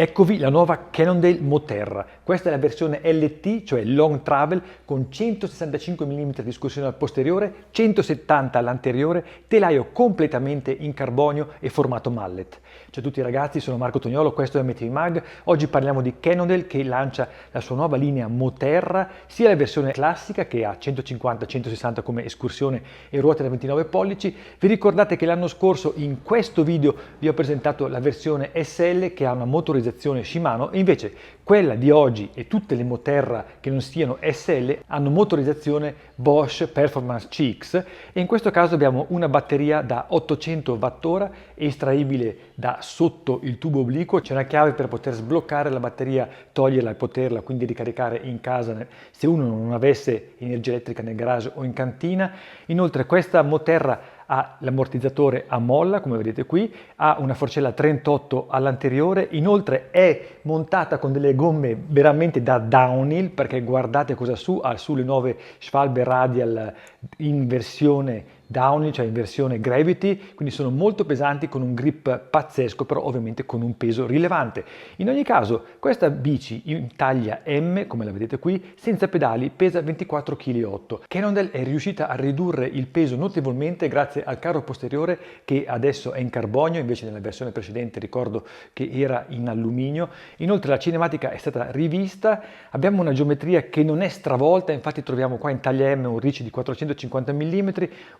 Eccovi la nuova Cannondale Moterra. Questa è la versione LT, cioè Long Travel, con 165 mm di escursione al posteriore, 170 all'anteriore, telaio completamente in carbonio e formato mallet. Ciao a tutti ragazzi, sono Marco Tognolo, questo è MTV Mag. Oggi parliamo di Cannondale che lancia la sua nuova linea Moterra, sia la versione classica che ha 150-160 come escursione e ruote da 29 pollici. Vi ricordate che l'anno scorso in questo video vi ho presentato la versione SL che ha una motorizzazione Shimano, e invece quella di oggi e tutte le Moterra che non siano SL hanno motorizzazione Bosch Performance CX, e in questo caso abbiamo una batteria da 800 Wh estraibile da sotto il tubo obliquo. C'è una chiave per poter sbloccare la batteria, toglierla e poterla quindi ricaricare in casa se uno non avesse energia elettrica nel garage o in cantina. Inoltre questa Moterra ha l'ammortizzatore a molla, come vedete qui, ha una forcella 38 all'anteriore, inoltre è montata con delle gomme veramente da downhill, perché guardate cosa ha sulle nuove Schwalbe Radial in versione downhill, cioè in versione gravity, quindi sono molto pesanti con un grip pazzesco, però ovviamente con un peso rilevante. In ogni caso questa bici in taglia M, come la vedete qui, senza pedali, pesa 24,8 kg. Cannondale è riuscita a ridurre il peso notevolmente grazie al carro posteriore che adesso è in carbonio, invece nella versione precedente ricordo che era in alluminio. Inoltre la cinematica è stata rivista, abbiamo una geometria che non è stravolta, infatti troviamo qua in taglia M un reach di 450 mm,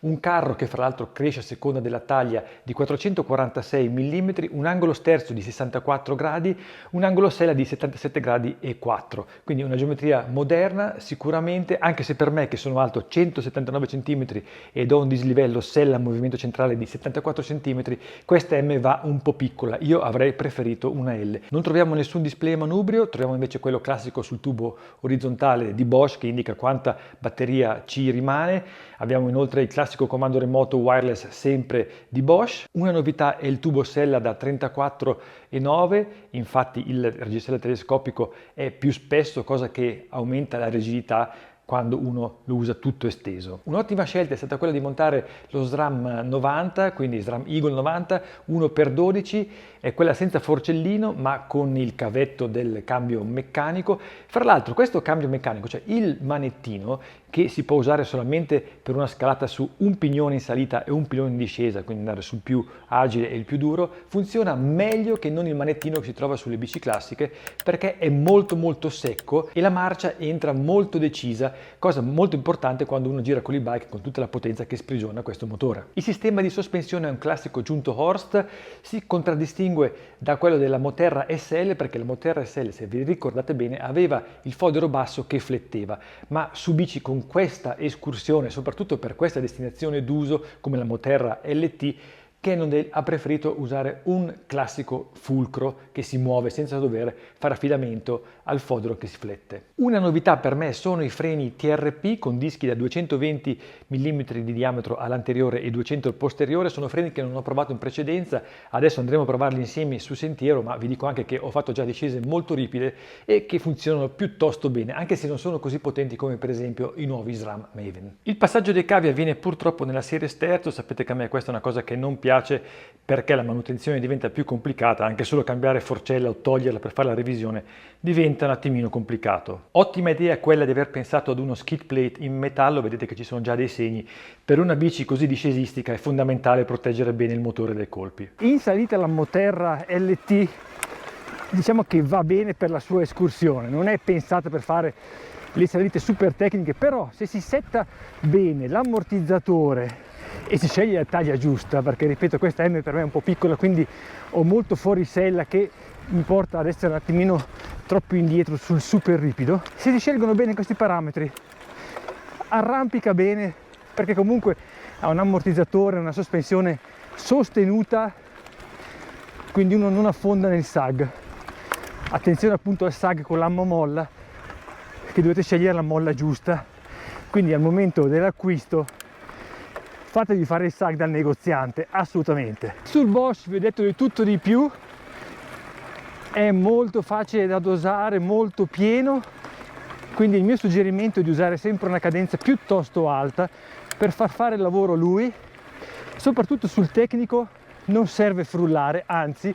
un carro che fra l'altro cresce a seconda della taglia di 446 mm, un angolo sterzo di 64 gradi, un angolo sella di 77 gradi e 4, quindi una geometria moderna sicuramente, anche se per me che sono alto 179 cm ed ho un dislivello sella a movimento centrale di 74 cm, questa M va un po' piccola, io avrei preferito una L. Non troviamo nessun display a manubrio, troviamo invece quello classico sul tubo orizzontale di Bosch che indica quanta batteria ci rimane. Abbiamo inoltre il classico comando remoto wireless sempre di Bosch. Una novità è il tubo sella da 34,9, infatti il reggiseno telescopico è più spesso, cosa che aumenta la rigidità quando uno lo usa tutto esteso. Un'ottima scelta è stata quella di montare lo SRAM 90, quindi SRAM Eagle 90 1x12, è quella senza forcellino ma con il cavetto del cambio meccanico. Fra l'altro questo cambio meccanico, cioè il manettino che si può usare solamente per una scalata su un pignone in salita e un pignone in discesa, quindi andare sul più agile e il più duro, funziona meglio che non il manettino che si trova sulle bici classiche, perché è molto secco e la marcia entra molto decisa, cosa molto importante quando uno gira con l'e-bike con tutta la potenza che sprigiona questo motore. Il sistema di sospensione è un classico giunto Horst, si contraddistingue da quello della Moterra SL, perché la Moterra SL, se vi ricordate bene, aveva il fodero basso che fletteva, ma su bici con questa escursione, soprattutto per questa destinazione d'uso come la Moterra LT, Cannondale ha preferito usare un classico fulcro che si muove senza dover fare affidamento al fodero che si flette. Una novità per me sono i freni TRP con dischi da 220 mm di diametro all'anteriore e 200 al posteriore. Sono freni che non ho provato in precedenza, adesso andremo a provarli insieme su sentiero, ma vi dico anche che ho fatto già discese molto ripide e che funzionano piuttosto bene, anche se non sono così potenti come per esempio i nuovi SRAM Maven. Il passaggio dei cavi avviene purtroppo nella serie sterzo, sapete che a me questa è una cosa che non piace perché la manutenzione diventa più complicata, anche solo cambiare forcella o toglierla per fare la revisione diventa un attimino complicato. Ottima idea quella di aver pensato ad uno skid plate in metallo, vedete che ci sono già dei segni. Per una bici così discesistica è fondamentale proteggere bene il motore dai colpi. In salita la Moterra LT diciamo che va bene per la sua escursione, non è pensata per fare le salite super tecniche, però se si setta bene l'ammortizzatore e si sceglie la taglia giusta, perché ripeto questa M per me è un po' piccola, quindi ho molto fuori sella che mi porta ad essere un attimino troppo indietro sul super ripido. Se si scelgono bene questi parametri arrampica bene, perché comunque ha un ammortizzatore, una sospensione sostenuta, quindi uno non affonda nel sag. Attenzione appunto al sag con l'ammo molla, che dovete scegliere la molla giusta, quindi al momento dell'acquisto fatevi fare il sag dal negoziante, assolutamente. Sul Bosch vi ho detto di tutto di più, è molto facile da dosare, molto pieno, quindi il mio suggerimento è di usare sempre una cadenza piuttosto alta per far fare il lavoro lui. Soprattutto sul tecnico non serve frullare, anzi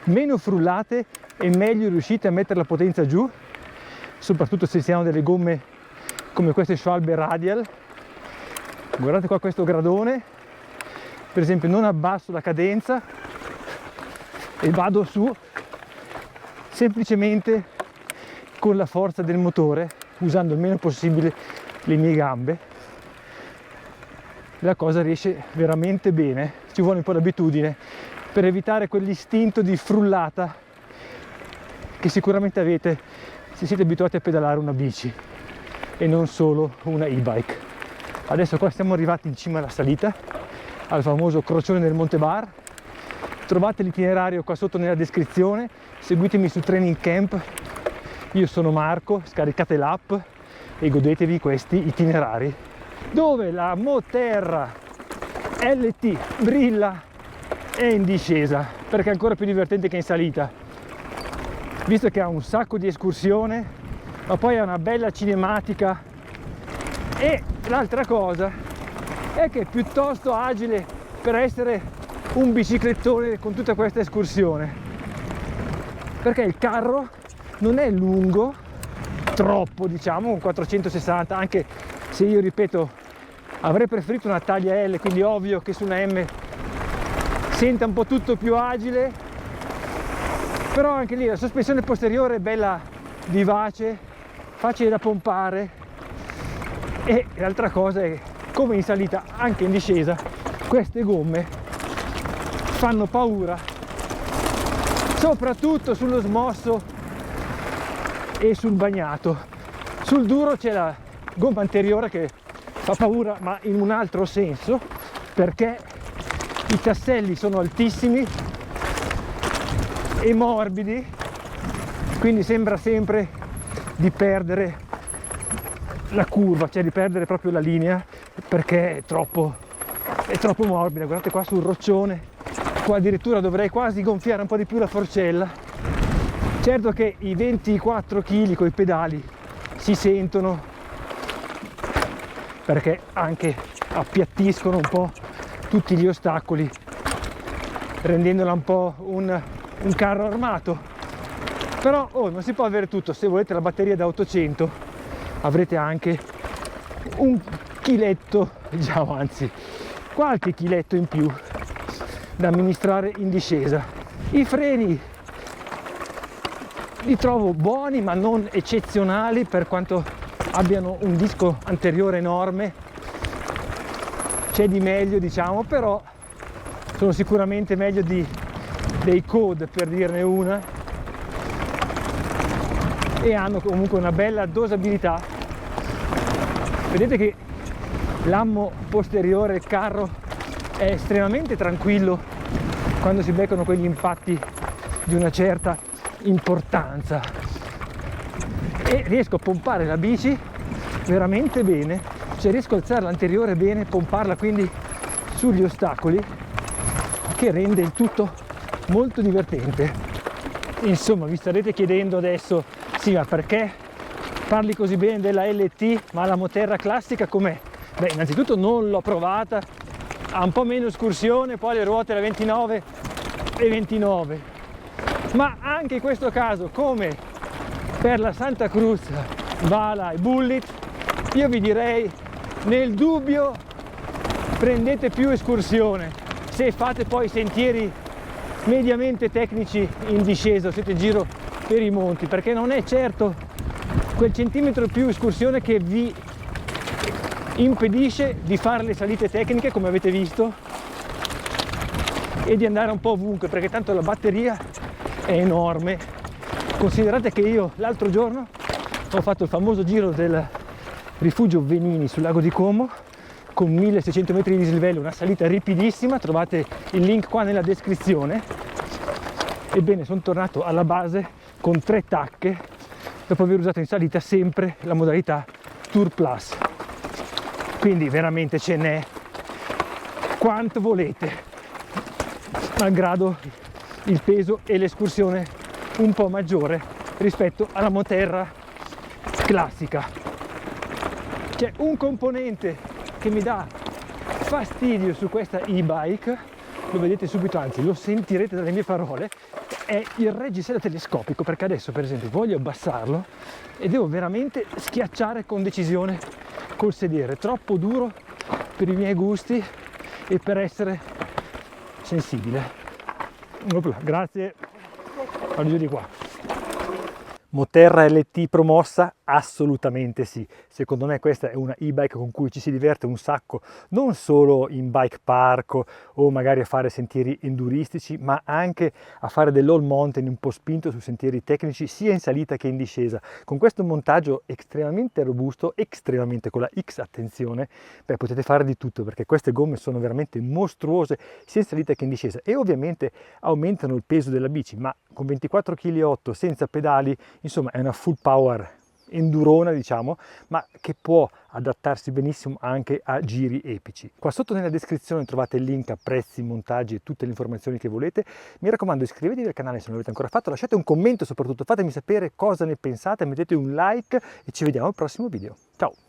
meno frullate e meglio riuscite a mettere la potenza giù, soprattutto se si hanno delle gomme come queste Schwalbe Radial. Guardate qua questo gradone, per esempio non abbasso la cadenza e vado su semplicemente con la forza del motore, usando il meno possibile le mie gambe. La cosa riesce veramente bene, ci vuole un po' d'abitudine per evitare quell'istinto di frullata che sicuramente avete se siete abituati a pedalare una bici e non solo una e-bike. Adesso qua siamo arrivati in cima alla salita, al famoso crocione del Monte Bar. Trovate l'itinerario qua sotto nella descrizione, seguitemi su Training Camp. Io sono Marco, scaricate l'app e godetevi questi itinerari, dove la Moterra LT brilla è in discesa, perché è ancora più divertente che in salita, visto che ha un sacco di escursione, ma poi ha una bella cinematica. E l'altra cosa è che è piuttosto agile per essere un biciclettone con tutta questa escursione, perché il carro non è lungo troppo, diciamo, un 460, anche se io ripeto avrei preferito una taglia L, quindi ovvio che su una M senta un po' tutto più agile, però anche lì la sospensione posteriore è bella vivace, facile da pompare. E l'altra cosa è, come in salita anche in discesa, queste gomme fanno paura, soprattutto sullo smosso e sul bagnato. Sul duro c'è la gomma anteriore che fa paura, ma in un altro senso, perché i tasselli sono altissimi e morbidi, quindi sembra sempre di perdere la curva, cioè di perdere proprio la linea, perché è troppo morbida. Guardate qua sul roccione, qua addirittura dovrei quasi gonfiare un po' di più la forcella. Certo che i 24 kg con i pedali si sentono, perché anche appiattiscono un po' tutti gli ostacoli, rendendola un po' un carro armato. Però non si può avere tutto. Se volete la batteria da 800 avrete anche un chiletto, diciamo, anzi qualche chiletto in più da amministrare in discesa. I freni li trovo buoni ma non eccezionali, per quanto abbiano un disco anteriore enorme. C'è di meglio, diciamo, però sono sicuramente meglio dei Code, per dirne una, e hanno comunque una bella dosabilità. Vedete che l'ammo posteriore del carro è estremamente tranquillo quando si beccano quegli impatti di una certa importanza, e riesco a pompare la bici veramente bene, cioè riesco a alzare l'anteriore bene, pomparla quindi sugli ostacoli, che rende il tutto molto divertente. Insomma, vi starete chiedendo adesso: sì, ma perché parli così bene della LT, ma la Moterra classica com'è? Beh, innanzitutto non l'ho provata, ha un po' meno escursione, poi le ruote da 29 e 29, ma anche in questo caso, come per la Santa Cruz, Vala e Bullet, io vi direi, nel dubbio prendete più escursione. Se fate poi sentieri mediamente tecnici in discesa, siete in giro per i monti, perché non è certo quel centimetro più escursione che vi impedisce di fare le salite tecniche, come avete visto, e di andare un po' ovunque, perché tanto la batteria è enorme. Considerate che io l'altro giorno ho fatto il famoso giro del rifugio Venini sul lago di Como con 1600 metri di dislivello, una salita ripidissima, trovate il link qua nella descrizione. Ebbene, sono tornato alla base con 3 tacche dopo aver usato in salita sempre la modalità Tour Plus, quindi veramente ce n'è quanto volete, malgrado il peso e l'escursione un po' maggiore rispetto alla Moterra classica. C'è un componente che mi dà fastidio su questa e-bike, lo vedete subito, anzi lo sentirete dalle mie parole, è il reggiseno telescopico, perché adesso per esempio voglio abbassarlo e devo veramente schiacciare con decisione col sedere, troppo duro per i miei gusti e per essere sensibile. Opla, grazie, vado giù di qua. Moterra LT promossa? Assolutamente sì. Secondo me questa è una e-bike con cui ci si diverte un sacco, non solo in bike park o magari a fare sentieri enduristici, ma anche a fare dell'all mountain un po' spinto su sentieri tecnici sia in salita che in discesa. Con questo montaggio estremamente robusto, estremamente con la X attenzione, beh, potete fare di tutto, perché queste gomme sono veramente mostruose sia in salita che in discesa e ovviamente aumentano il peso della bici, ma con 24,8 kg senza pedali, insomma è una full power endurona, diciamo, ma che può adattarsi benissimo anche a giri epici. Qua sotto nella descrizione trovate il link a prezzi, montaggi e tutte le informazioni che volete. Mi raccomando, iscrivetevi al canale se non l'avete ancora fatto, lasciate un commento, soprattutto fatemi sapere cosa ne pensate, mettete un like e ci vediamo al prossimo video. Ciao!